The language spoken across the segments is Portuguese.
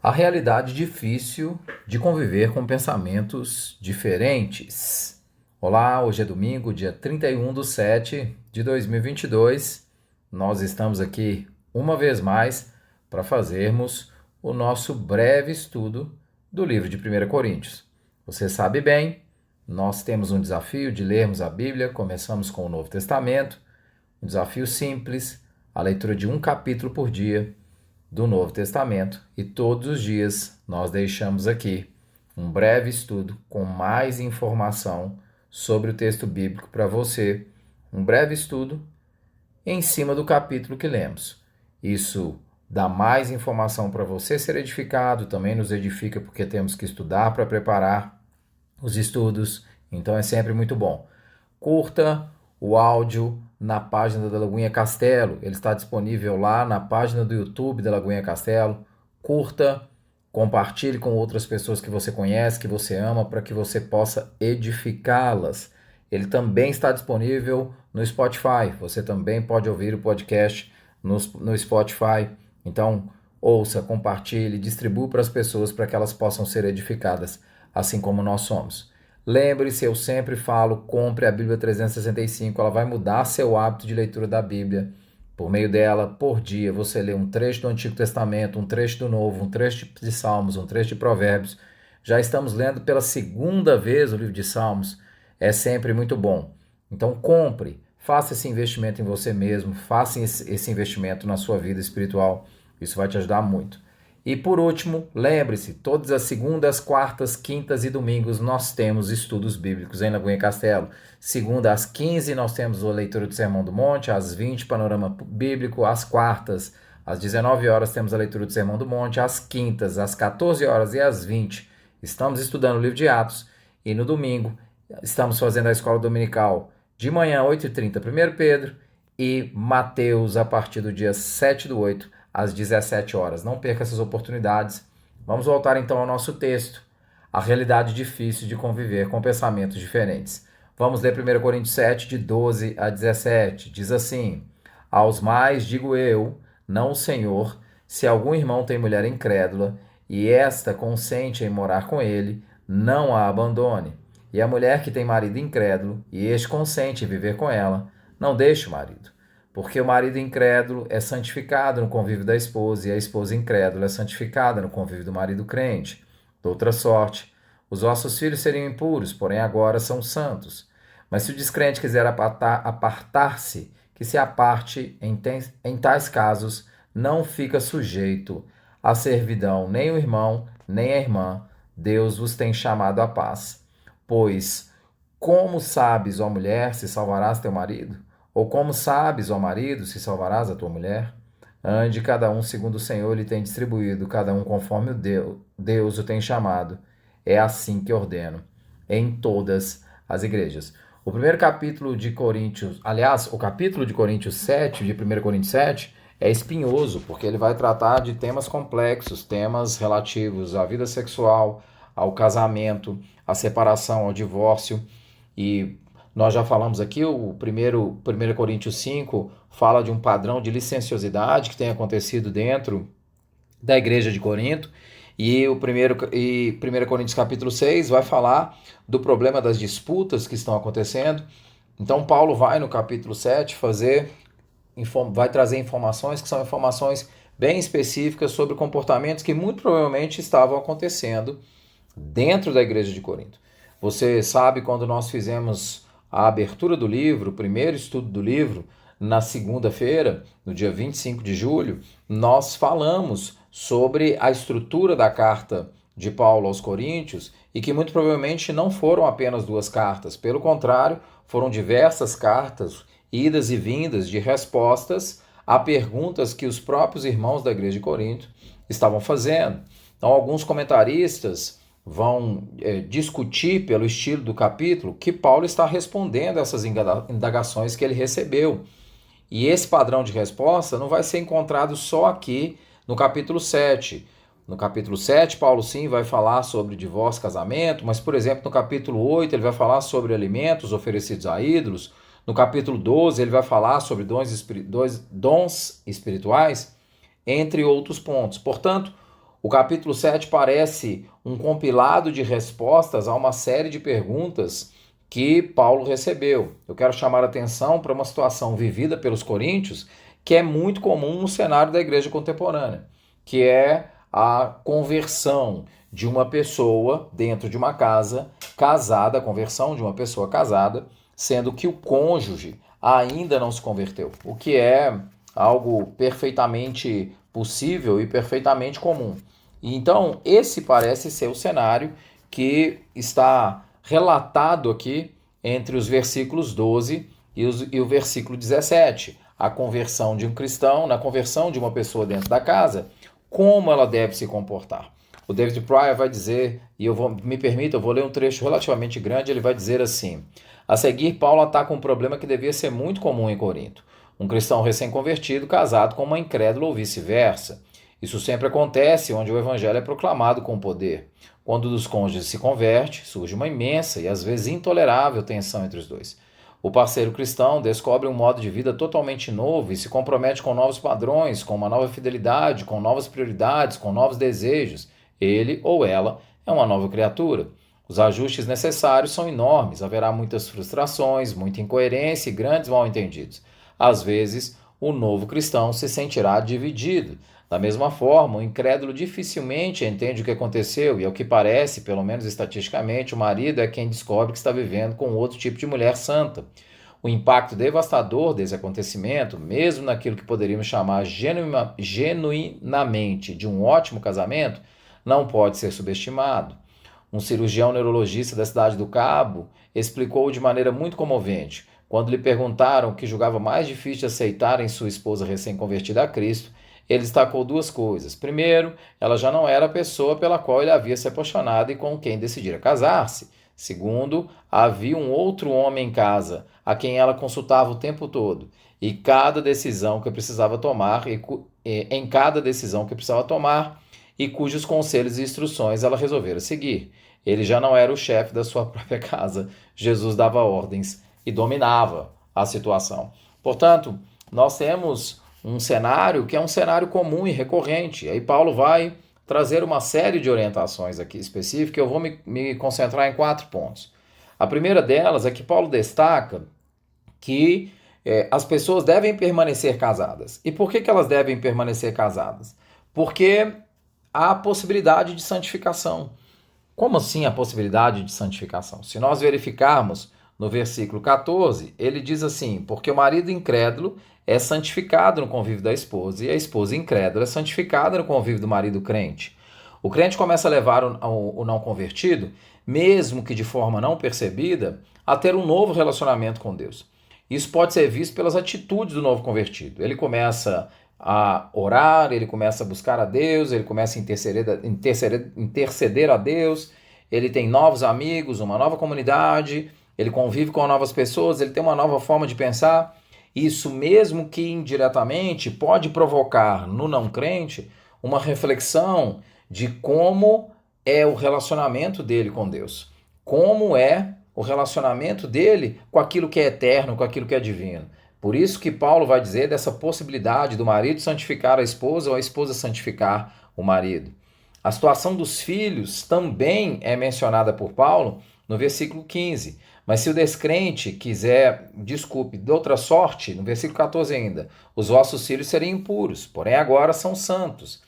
A realidade difícil de conviver com pensamentos diferentes. Olá, hoje é domingo, dia 31/7/2022. Nós estamos aqui uma vez mais para fazermos o nosso breve estudo do livro de 1 Coríntios. Você sabe bem, nós temos um desafio de lermos a Bíblia, começamos com o Novo Testamento, um desafio simples, a leitura de um capítulo por dia do Novo Testamento, e todos os dias nós deixamos aqui um breve estudo com mais informação sobre o texto bíblico para você, um breve estudo em cima do capítulo que lemos. Isso dá mais informação para você ser edificado, também nos edifica porque temos que estudar para preparar os estudos, então é sempre muito bom. Curta o áudio na página da Lagoinha Castelo, ele está disponível lá na página do YouTube da Lagoinha Castelo. Curta, compartilhe com outras pessoas que você conhece, que você ama, para que você possa edificá-las. Ele também está disponível no Spotify, você também pode ouvir o podcast no Spotify. Então, ouça, compartilhe, distribua para as pessoas para que elas possam ser edificadas, assim como nós somos. Lembre-se, eu sempre falo, compre a Bíblia 365, ela vai mudar seu hábito de leitura da Bíblia. Por meio dela, por dia, você lê um trecho do Antigo Testamento, um trecho do Novo, um trecho de Salmos, um trecho de Provérbios. Já estamos lendo pela segunda vez o livro de Salmos. É sempre muito bom. Então compre, faça esse investimento em você mesmo, faça esse investimento na sua vida espiritual. Isso vai te ajudar muito. E por último, lembre-se, todas as segundas, quartas, quintas e domingos nós temos estudos bíblicos em Lagoinha Castelo. Segunda às 15 nós temos a leitura do Sermão do Monte, às 20 panorama bíblico, às quartas, às 19 horas temos a leitura do Sermão do Monte, às quintas, às 14 horas e às 20 estamos estudando o livro de Atos, e no domingo estamos fazendo a escola dominical de manhã, 8h30, 1 Pedro, e Mateus a partir do dia 7/8, às 17 horas. Não perca essas oportunidades. Vamos voltar então ao nosso texto, a realidade difícil de conviver com pensamentos diferentes. Vamos ler 1 Coríntios 7, de 12 a 17. Diz assim: aos mais digo eu, não o Senhor, se algum irmão tem mulher incrédula, e esta consente em morar com ele, não a abandone. E a mulher que tem marido incrédulo, e este consente em viver com ela, não deixe o marido. Porque o marido incrédulo é santificado no convívio da esposa, e a esposa incrédula é santificada no convívio do marido crente. De outra sorte, os vossos filhos seriam impuros, porém agora são santos. Mas se o descrente quiser apartar-se, que se aparte. Em tais casos, não fica sujeito à servidão nem o irmão, nem a irmã. Deus vos tem chamado à paz. Pois, como sabes, ó mulher, se salvarás teu marido? Ou como sabes, ó marido, se salvarás a tua mulher? Ande cada um segundo o Senhor lhe tem distribuído, cada um conforme Deus o tem chamado. É assim que ordeno em todas as igrejas. O primeiro capítulo de Coríntios, aliás, o capítulo de Coríntios 7, de 1 Coríntios 7, é espinhoso, porque ele vai tratar de temas complexos, temas relativos à vida sexual, ao casamento, à separação, ao divórcio. E nós já falamos aqui, o 1 Coríntios 5 fala de um padrão de licenciosidade que tem acontecido dentro da igreja de Corinto. E o 1 Coríntios capítulo 6 vai falar do problema das disputas que estão acontecendo. Então Paulo vai no capítulo 7 vai trazer informações que são informações bem específicas sobre comportamentos que muito provavelmente estavam acontecendo dentro da igreja de Corinto. Você sabe, quando nós fizemos a abertura do livro, o primeiro estudo do livro, na segunda-feira, no dia 25 de julho, nós falamos sobre a estrutura da carta de Paulo aos Coríntios, e que muito provavelmente não foram apenas 2 cartas, pelo contrário, foram diversas cartas, idas e vindas de respostas a perguntas que os próprios irmãos da igreja de Corinto estavam fazendo. Então, alguns comentaristas vão discutir, pelo estilo do capítulo, que Paulo está respondendo a essas indagações que ele recebeu. E esse padrão de resposta não vai ser encontrado só aqui no capítulo 7. No capítulo 7, Paulo sim vai falar sobre divórcio e casamento, mas, por exemplo, no capítulo 8 ele vai falar sobre alimentos oferecidos a ídolos. No capítulo 12 ele vai falar sobre dons espirituais, entre outros pontos. Portanto, O capítulo 7 parece um compilado de respostas a uma série de perguntas que Paulo recebeu. Eu quero chamar a atenção para uma situação vivida pelos coríntios que é muito comum no cenário da igreja contemporânea, que é a conversão de uma pessoa dentro de uma casa casada, a conversão de uma pessoa casada, sendo que o cônjuge ainda não se converteu, o que é algo perfeitamente possível e perfeitamente comum. Então, esse parece ser o cenário que está relatado aqui entre os versículos 12 e o versículo 17. A conversão de um cristão, na conversão de uma pessoa dentro da casa, como ela deve se comportar. O David Pryor vai dizer, e eu vou ler um trecho relativamente grande, ele vai dizer assim: a seguir, Paulo ataca um problema que devia ser muito comum em Corinto. Um cristão recém-convertido casado com uma incrédula ou vice-versa. Isso sempre acontece onde o evangelho é proclamado com poder. Quando um dos cônjuges se converte, surge uma imensa e às vezes intolerável tensão entre os dois. O parceiro cristão descobre um modo de vida totalmente novo e se compromete com novos padrões, com uma nova fidelidade, com novas prioridades, com novos desejos. Ele ou ela é uma nova criatura. Os ajustes necessários são enormes, haverá muitas frustrações, muita incoerência e grandes mal-entendidos. Às vezes, o novo cristão se sentirá dividido. Da mesma forma, o incrédulo dificilmente entende o que aconteceu e, ao que parece, pelo menos estatisticamente, o marido é quem descobre que está vivendo com outro tipo de mulher santa. O impacto devastador desse acontecimento, mesmo naquilo que poderíamos chamar genuinamente de um ótimo casamento, não pode ser subestimado. Um cirurgião neurologista da cidade do Cabo explicou de maneira muito comovente. Quando lhe perguntaram o que julgava mais difícil de aceitar em sua esposa recém-convertida a Cristo, ele destacou duas coisas. Primeiro, ela já não era a pessoa pela qual ele havia se apaixonado e com quem decidira casar-se. Segundo, havia um outro homem em casa, a quem ela consultava o tempo todo, e cada decisão que precisava tomar, em cada decisão que precisava tomar, e cujos conselhos e instruções ela resolvera seguir. Ele já não era o chefe da sua própria casa. Jesus dava ordens e dominava a situação. Portanto, nós temos um cenário que é um cenário comum e recorrente. Aí Paulo vai trazer uma série de orientações aqui específicas. Eu vou me concentrar em 4 pontos. A primeira delas é que Paulo destaca que as pessoas devem permanecer casadas. E por que elas devem permanecer casadas? Porque há a possibilidade de santificação. Como assim a possibilidade de santificação? Se nós verificarmos no versículo 14, ele diz assim: porque o marido incrédulo é santificado no convívio da esposa e a esposa incrédula é santificada no convívio do marido crente. O crente começa a levar o não convertido, mesmo que de forma não percebida, a ter um novo relacionamento com Deus. Isso pode ser visto pelas atitudes do novo convertido. Ele começa a orar, ele começa a buscar a Deus, ele começa a interceder a Deus, ele tem novos amigos, uma nova comunidade, ele convive com novas pessoas, ele tem uma nova forma de pensar. Isso, mesmo que indiretamente, pode provocar no não crente uma reflexão de como é o relacionamento dele com Deus, como é o relacionamento dele com aquilo que é eterno, com aquilo que é divino. Por isso que Paulo vai dizer dessa possibilidade do marido santificar a esposa ou a esposa santificar o marido. A situação dos filhos também é mencionada por Paulo no versículo 15. Mas se o descrente quiser, de outra sorte, no versículo 14 ainda, os vossos filhos seriam impuros, porém agora são santos.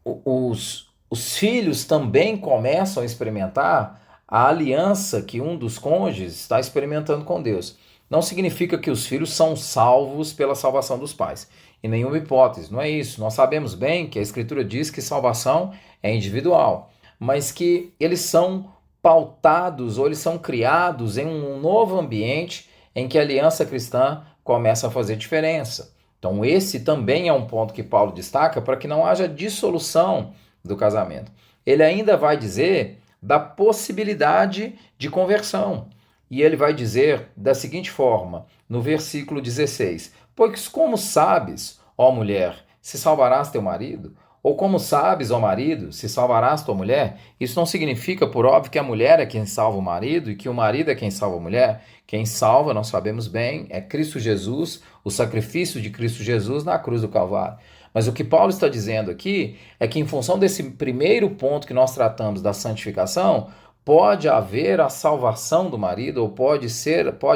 Os filhos também começam a experimentar a aliança que um dos cônjuges está experimentando com Deus. Não significa que os filhos são salvos pela salvação dos pais. Em nenhuma hipótese, não é isso. Nós sabemos bem que a Escritura diz que salvação é individual, mas que eles são pautados ou eles são criados em um novo ambiente em que a aliança cristã começa a fazer diferença. Então esse também é um ponto que Paulo destaca para que não haja dissolução do casamento. Ele ainda vai dizer da possibilidade de conversão. E ele vai dizer da seguinte forma, no versículo 16: pois como sabes, ó mulher, se salvarás teu marido? Ou como sabes, ó marido, se salvarás tua mulher? Isso não significa, por óbvio, que a mulher é quem salva o marido e que o marido é quem salva a mulher. Quem salva, nós sabemos bem, é Cristo Jesus, o sacrifício de Cristo Jesus na cruz do Calvário. Mas o que Paulo está dizendo aqui é que, em função desse primeiro ponto que nós tratamos da santificação, pode haver a salvação do marido, ou pode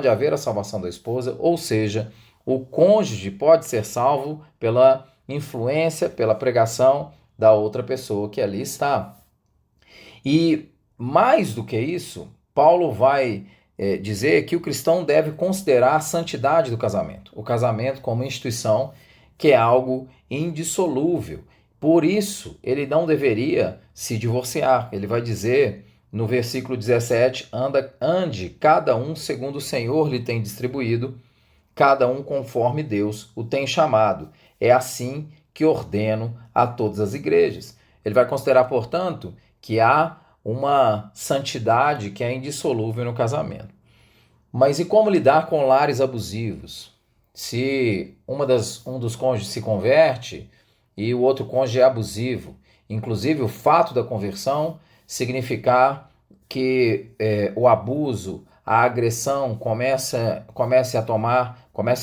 haver a salvação da esposa, ou seja, o cônjuge pode ser salvo pela influência, pela pregação da outra pessoa que ali está. E mais do que isso, Paulo vai dizer que o cristão deve considerar a santidade do casamento, o casamento como instituição, que é algo indissolúvel. Por isso, ele não deveria se divorciar. Ele vai dizer no versículo 17: ande cada um segundo o Senhor lhe tem distribuído, cada um conforme Deus o tem chamado. É assim que ordeno a todas as igrejas. Ele vai considerar, portanto, que há uma santidade que é indissolúvel no casamento. Mas e como lidar com lares abusivos? Se um dos cônjuges se converte e o outro cônjuge é abusivo, inclusive o fato da conversão significar que o abuso, a agressão comece a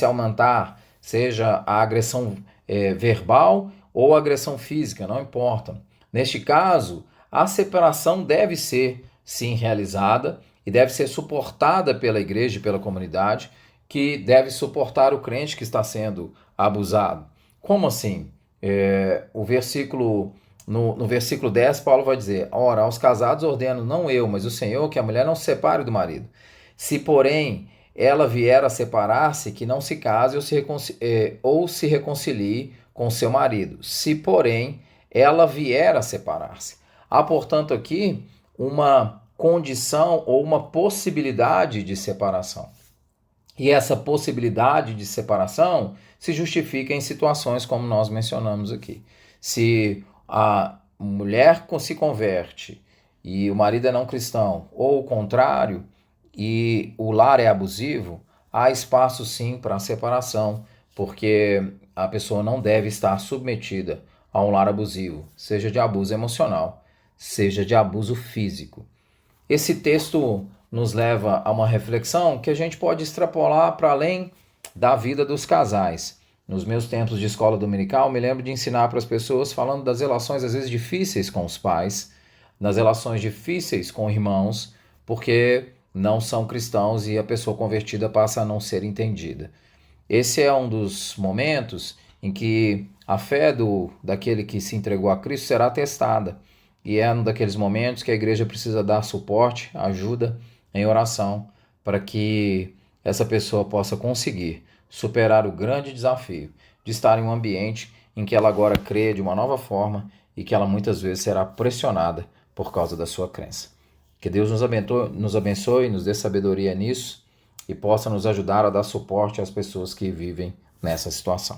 aumentar, seja a agressão verbal ou a agressão física, não importa. Neste caso, a separação deve ser, sim, realizada e deve ser suportada pela igreja e pela comunidade, que deve suportar o crente que está sendo abusado. Como assim? No versículo 10, Paulo vai dizer: ora, aos casados ordeno, não eu, mas o Senhor, que a mulher não se separe do marido. Se, porém, ela vier a separar-se, que não se case ou se reconcilie com seu marido. Se, porém, ela vier a separar-se. Há, portanto, aqui uma condição ou uma possibilidade de separação. E essa possibilidade de separação se justifica em situações como nós mencionamos aqui. Se a mulher se converte e o marido é não cristão, ou o contrário, e o lar é abusivo, há espaço sim para a separação, porque a pessoa não deve estar submetida a um lar abusivo, seja de abuso emocional, seja de abuso físico. Esse texto nos leva a uma reflexão que a gente pode extrapolar para além da vida dos casais. Nos meus tempos de escola dominical, me lembro de ensinar para as pessoas falando das relações às vezes difíceis com os pais, das relações difíceis com irmãos, porque não são cristãos e a pessoa convertida passa a não ser entendida. Esse é um dos momentos em que a fé daquele que se entregou a Cristo será testada. E é um daqueles momentos que a igreja precisa dar suporte, ajuda em oração, para que essa pessoa possa conseguir superar o grande desafio de estar em um ambiente em que ela agora crê de uma nova forma e que ela muitas vezes será pressionada por causa da sua crença. Que Deus nos abençoe, nos dê sabedoria nisso e possa nos ajudar a dar suporte às pessoas que vivem nessa situação.